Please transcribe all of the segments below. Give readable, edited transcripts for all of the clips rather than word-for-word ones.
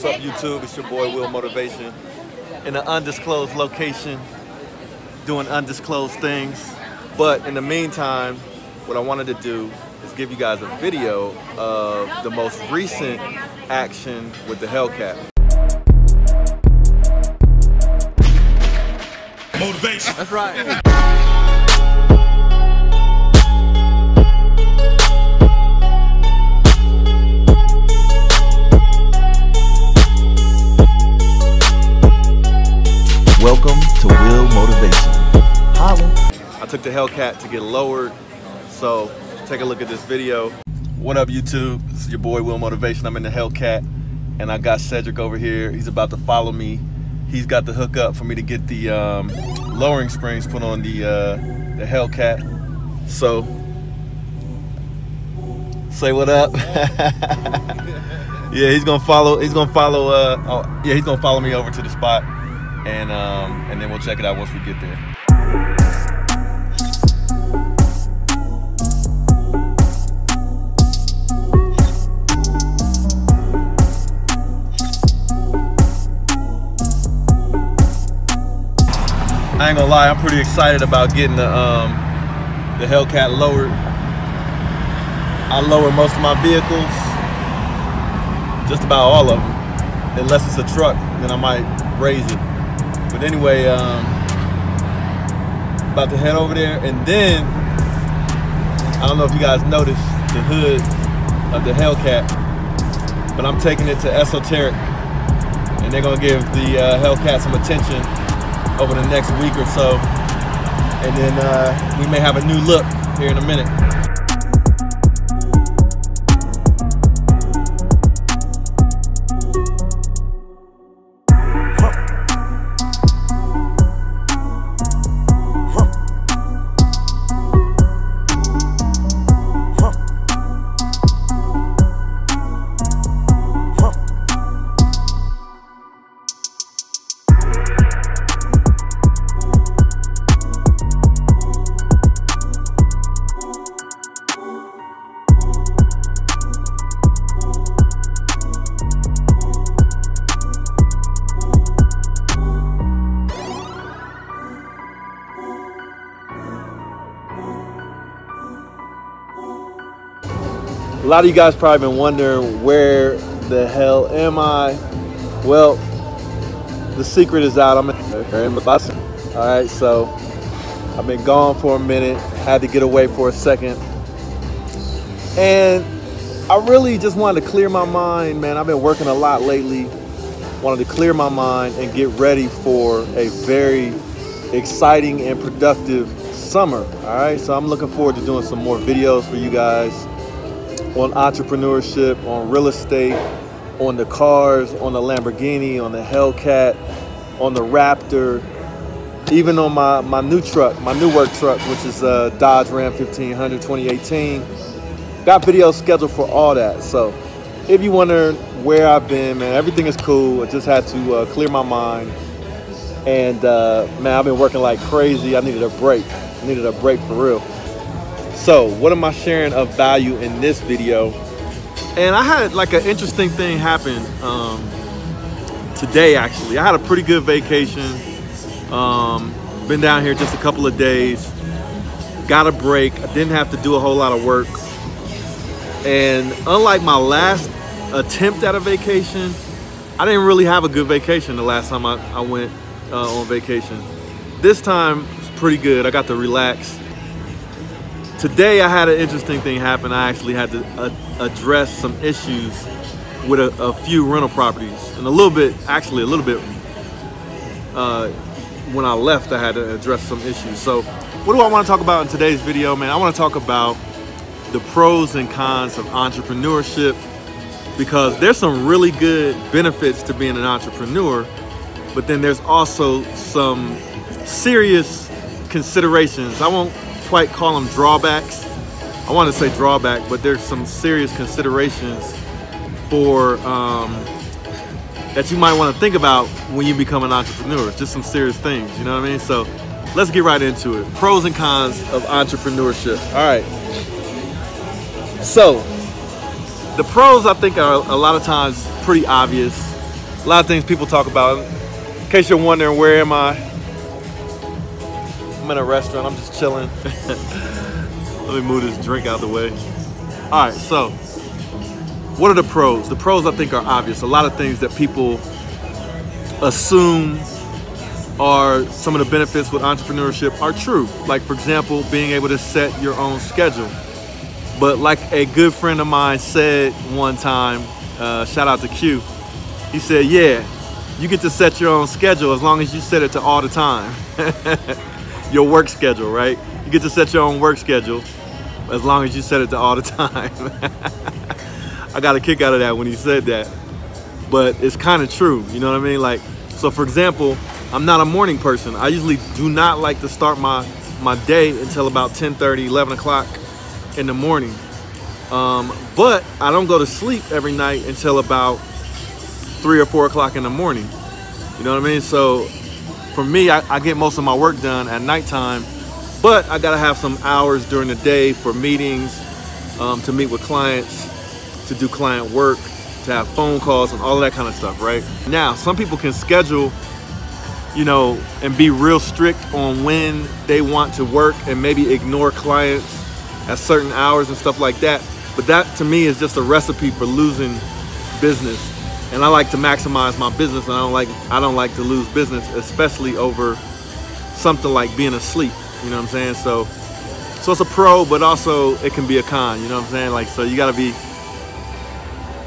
What's up, YouTube? It's your boy Will Motivation in an undisclosed location, doing undisclosed things. But in the meantime, what I wanted to do is give you guys a video of the most recent action with the Hellcat. Motivation. That's right. Welcome to Will Motivation. Holla. I took the Hellcat to get lowered, so take a look at this video. What up, YouTube? This is your boy Will Motivation. I'm in the Hellcat, and I got Cedric over here. He's about to follow me. He's got the hook up for me to get the lowering springs put on the Hellcat. So, say what up. Yeah, he's gonna follow. He's gonna follow me over to the spot. And then we'll check it out once we get there. I ain't gonna lie, I'm pretty excited about getting the Hellcat lowered. I lower most of my vehicles, just about all of them, unless it's a truck, then I might raise it. But anyway, about to head over there, and then I don't know if you guys noticed the hood of the Hellcat, but I'm taking it to Esoteric, and they're gonna give the Hellcat some attention over the next week or so, and then we may have a new look here in a minute. A lot of you guys probably been wondering, where the hell am I? Well, the secret is out. I'm in the bus. All right, so I've been gone for a minute, had to get away for a second. And I really just wanted to clear my mind, man. I've been working a lot lately. Wanted to clear my mind and get ready for a very exciting and productive summer. All right, so I'm looking forward to doing some more videos for you guys on entrepreneurship, on real estate, on the cars, on the Lamborghini, on the Hellcat, on the Raptor, even on my new truck, my new work truck, which is a Dodge Ram 1500 2018. Got videos scheduled for all that. So if you wonder where I've been, man, everything is cool. I just had to clear my mind. And man, I've been working like crazy. I needed a break. I needed a break for real. So what am I sharing of value in this video? And I had like an interesting thing happen today, actually. I had a pretty good vacation. Been down here just a couple of days. Got a break. I didn't have to do a whole lot of work. And unlike my last attempt at a vacation, I didn't really have a good vacation the last time I went on vacation. This time it's pretty good. I got to relax. Today I had an interesting thing happen. I actually had to address some issues with a few rental properties, and a little bit when I left I had to address some issues. So what do I want to talk about in today's video, man? I want to talk about the pros and cons of entrepreneurship, because there's some really good benefits to being an entrepreneur, but then there's also some serious considerations. I won't quite call them drawbacks. I want to say drawback, but there's some serious considerations for that you might want to think about when you become an entrepreneur. Just some serious things, you know what I mean? So let's get right into it. Pros and cons of entrepreneurship. All right. So the pros, I think, are a lot of times pretty obvious. a lot of things people talk about. In case you're wondering, where am I? I'm in a restaurant. I'm just chilling. Let me move this drink out of the way. All right, so what are the pros? The pros, I think, are obvious. A lot of things that people assume are some of the benefits with entrepreneurship are true. Like, for example, being able to set your own schedule. But like a good friend of mine said one time, shout out to Q, he said, yeah, you get to set your own schedule as long as you set it to all the time. Your work schedule, right? You get to set your own work schedule as long as you set it to all the time. I got a kick out of that when he said that. But it's kind of true, you know what I mean? Like, so for example, I'm not a morning person. I usually do not like to start my day until about 10:30, 11 o'clock in the morning. But I don't go to sleep every night until about 3 or 4 o'clock in the morning. You know what I mean? So for me, I get most of my work done at nighttime, but I gotta have some hours during the day for meetings, to meet with clients, to do client work, to have phone calls and all of that kind of stuff, right? Now, some people can schedule, you know, and be real strict on when they want to work and maybe ignore clients at certain hours and stuff like that. But that to me is just a recipe for losing business. And I like to maximize my business, and I don't like to lose business, especially over something like being asleep. You know what I'm saying? So it's a pro, but also it can be a con. You know what I'm saying? Like, so you gotta be.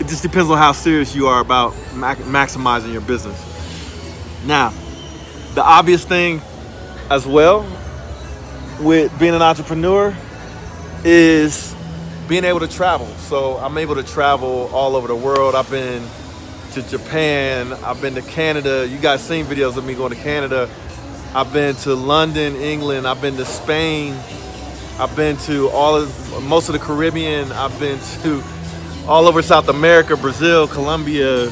It just depends on how serious you are about maximizing your business. Now, the obvious thing as well with being an entrepreneur is being able to travel. So I'm able to travel all over the world. I've been to Japan, I've been to Canada. You guys seen videos of me going to Canada. I've been to London, England. I've been to Spain. I've been to most of the Caribbean. I've been to all over South America, Brazil, Colombia.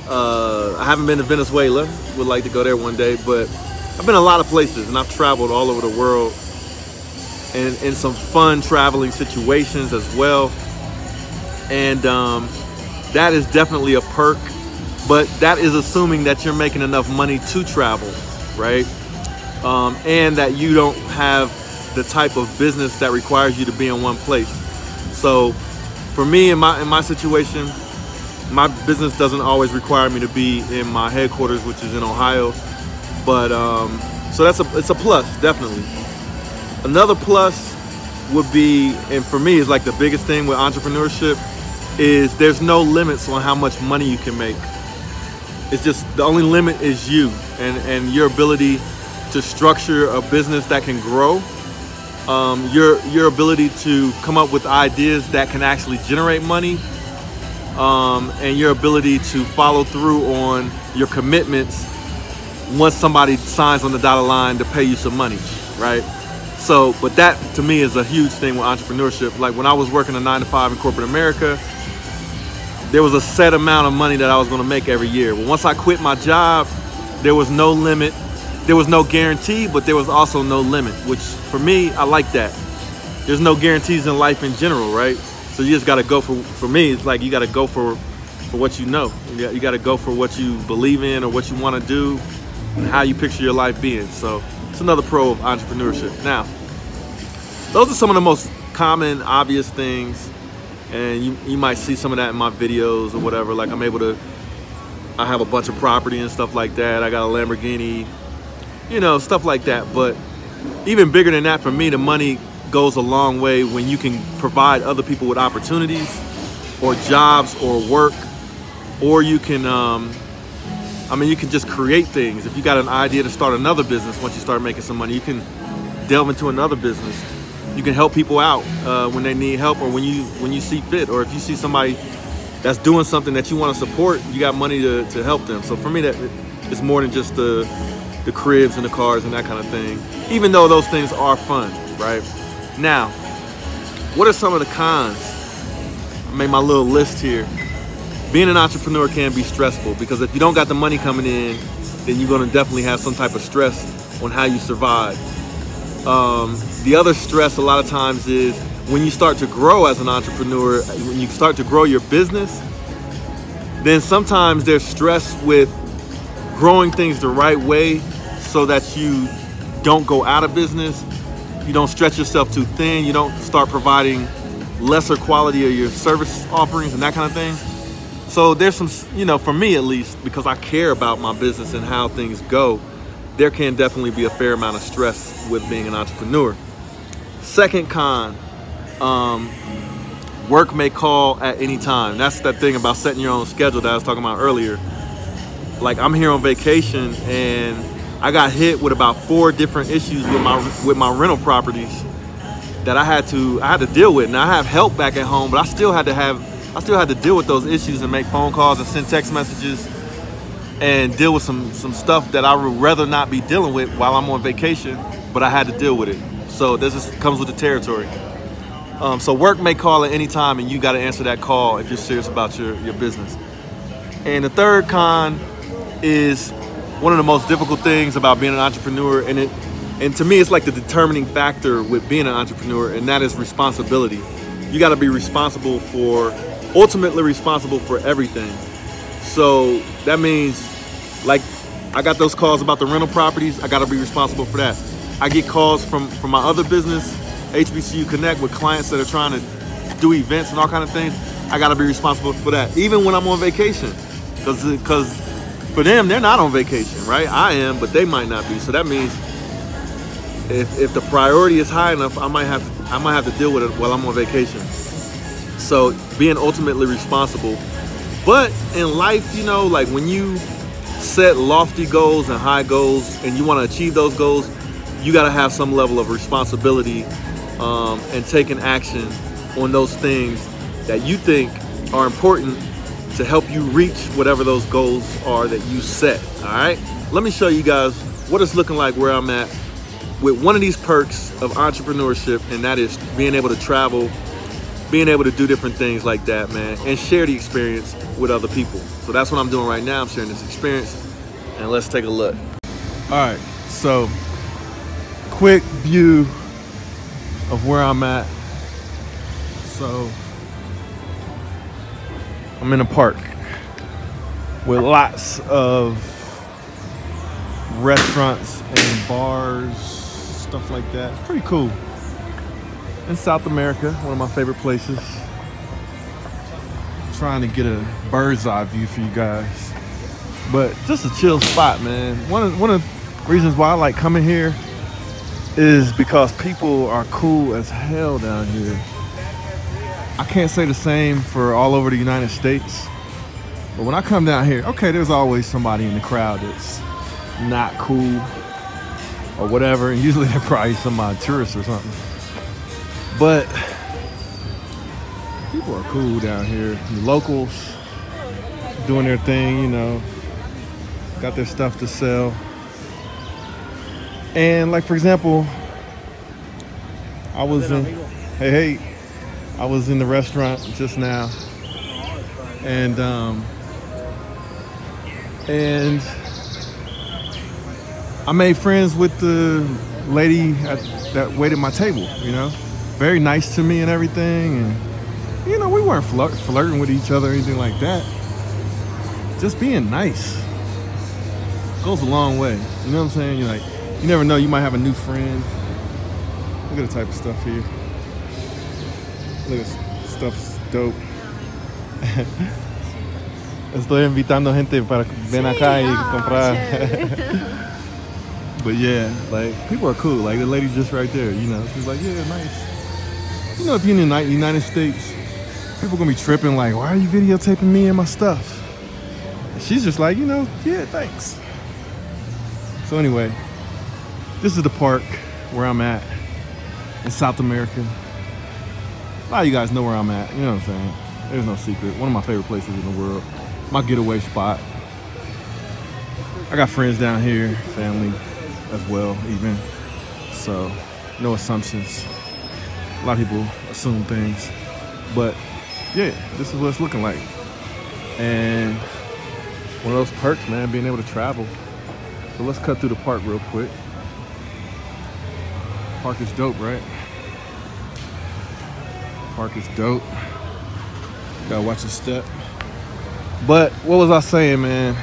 I haven't been to Venezuela. Would like to go there one day, but I've been a lot of places, and I've traveled all over the world and in some fun traveling situations as well. And that is definitely a perk, but that is assuming that you're making enough money to travel, right? And that you don't have the type of business that requires you to be in one place. So for me, in my situation, my business doesn't always require me to be in my headquarters, which is in Ohio. But so it's a plus, definitely. Another plus would be, and for me is like the biggest thing with entrepreneurship, is there's no limits on how much money you can make. It's just the only limit is you and your ability to structure a business that can grow. Your ability to come up with ideas that can actually generate money, and your ability to follow through on your commitments once somebody signs on the dotted line to pay you some money, right? So, but that to me is a huge thing with entrepreneurship. Like when I was working a 9-to-5 in corporate America, there was a set amount of money that I was going to make every year. But once I quit my job, there was no limit. There was no guarantee, but there was also no limit, which for me, I like that. There's no guarantees in life in general, right? So you just got to go for me, it's like you got to go for what you know. You got to go for what you believe in or what you want to do and how you picture your life being. So it's another pro of entrepreneurship. Now, those are some of the most common, obvious things. And you might see some of that in my videos or whatever. Like I have a bunch of property and stuff like that. I got a Lamborghini, you know, stuff like that. But even bigger than that, for me, the money goes a long way when you can provide other people with opportunities or jobs or work, or you can, you can just create things. If you got an idea to start another business, once you start making some money, you can delve into another business. You can help people out when they need help, or when you see fit, or if you see somebody that's doing something that you want to support, you got money to help them. So for me, that it's more than just the cribs and the cars and that kind of thing, even though those things are fun, right? Now, what are some of the cons? I made my little list here. Being an entrepreneur can be stressful because if you don't got the money coming in, then you're going to definitely have some type of stress on how you survive. The other stress a lot of times is when you start to grow as an entrepreneur, when you start to grow your business, Then sometimes there's stress with growing things the right way so that you don't go out of business. You don't stretch yourself too thin. You don't start providing lesser quality of your service offerings and that kind of thing. So there's some, you know, for me at least, because I care about my business and how things go, there can definitely be a fair amount of stress with being an entrepreneur. Second con, work may call at any time. That's that thing about setting your own schedule that I was talking about earlier. Like, I'm here on vacation and I got hit with about 4 different issues with my rental properties that I had to deal with. Now I have help back at home, but I still had to deal with those issues and make phone calls and send text messages and deal with some stuff that I would rather not be dealing with while I'm on vacation, but I had to deal with it. So this just comes with the territory. So work may call at any time, and you got to answer that call if you're serious about your business. And the third con is one of the most difficult things about being an entrepreneur, and to me it's like the determining factor with being an entrepreneur, and that is responsibility. You got to be ultimately responsible for everything. So that means, like, I got those calls about the rental properties, I got to be responsible for that. I get calls from my other business, HBCU Connect, with clients that are trying to do events and all kind of things. I got to be responsible for that, even when I'm on vacation, because for them, they're not on vacation, right? I am, but they might not be. So that means if the priority is high enough, I might have to deal with it while I'm on vacation. So being ultimately responsible. But in life, you know, like when you set lofty goals and high goals and you want to achieve those goals, you got to have some level of responsibility and taking action on those things that you think are important to help you reach whatever those goals are that you set. All right, let me show you guys what it's looking like where I'm at with one of these perks of entrepreneurship, and that is being able to travel, being able to do different things like that, man, and share the experience with other people. So that's what I'm doing right now. I'm sharing this experience, and let's take a look. All right, so quick view of where I'm at. So I'm in a park with lots of restaurants and bars, stuff like that. It's pretty cool. In South America, one of my favorite places. Trying to get a bird's eye view for you guys. But just a chill spot, man. One of the reasons why I like coming here is because people are cool as hell down here. I can't say the same for all over the United States, but when I come down here, okay, there's always somebody in the crowd that's not cool or whatever, and usually they're probably some tourists or something. But people are cool down here. The locals doing their thing, you know, got their stuff to sell. And like, for example, I was in the restaurant just now, and I made friends with the lady that waited my table, you know, very nice to me and everything. And, you know, we weren't flirting with each other or anything like that. Just being nice goes a long way. You know what I'm saying? You're like, you never know, you might have a new friend. Look at the type of stuff here. Look at this stuff's dope. Estoy invitando gente para ven acá y comprar. But yeah, like, people are cool. Like, the lady just right there, you know, she's like, yeah, nice. You know, if you're in the United States, people gonna be tripping like, why are you videotaping me and my stuff? And she's just like, you know, yeah, thanks. So anyway, this is the park where I'm at in South America. A lot of you guys know where I'm at, you know what I'm saying? There's no secret. One of my favorite places in the world. My getaway spot. I got friends down here, family as well, even. So, no assumptions. A lot of people assume things. But, yeah, this is what it's looking like. And one of those perks, man, being able to travel. So let's cut through the park real quick. Park is dope, right? Park is dope. Gotta watch your step. But what was I saying, man?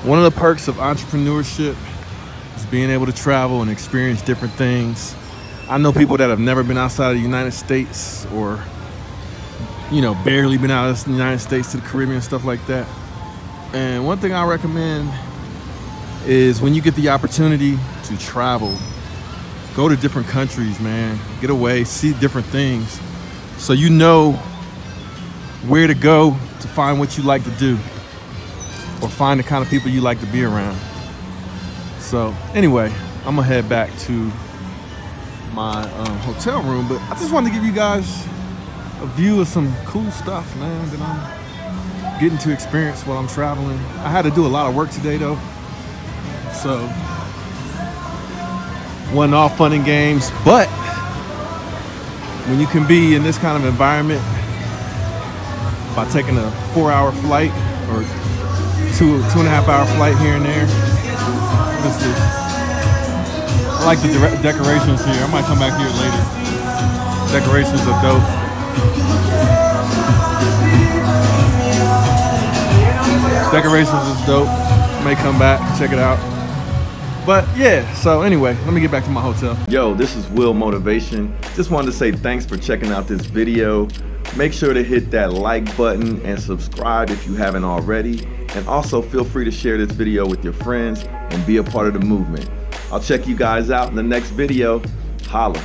One of the perks of entrepreneurship is being able to travel and experience different things. I know people that have never been outside of the United States, or barely been out of the United States to the Caribbean, stuff like that. And one thing I recommend is when you get the opportunity to travel, go to different countries, man. Get away, see different things, so you know where to go to find what you like to do, or find the kind of people you like to be around. So anyway, I'm gonna head back to my hotel room, but I just wanted to give you guys a view of some cool stuff, man, that I'm getting to experience while I'm traveling. I had to do a lot of work today though, so wasn't all fun and games. But when you can be in this kind of environment by taking a 4-hour flight or two and a half hour flight here and there, I like the decorations here. I might come back here later. Decorations are dope. Decorations is dope. May come back, check it out. But yeah, so anyway, let me get back to my hotel. Yo, this is Will Motivation. Just wanted to say thanks for checking out this video. Make sure to hit that like button and subscribe if you haven't already. And also feel free to share this video with your friends and be a part of the movement. I'll check you guys out in the next video. Holla.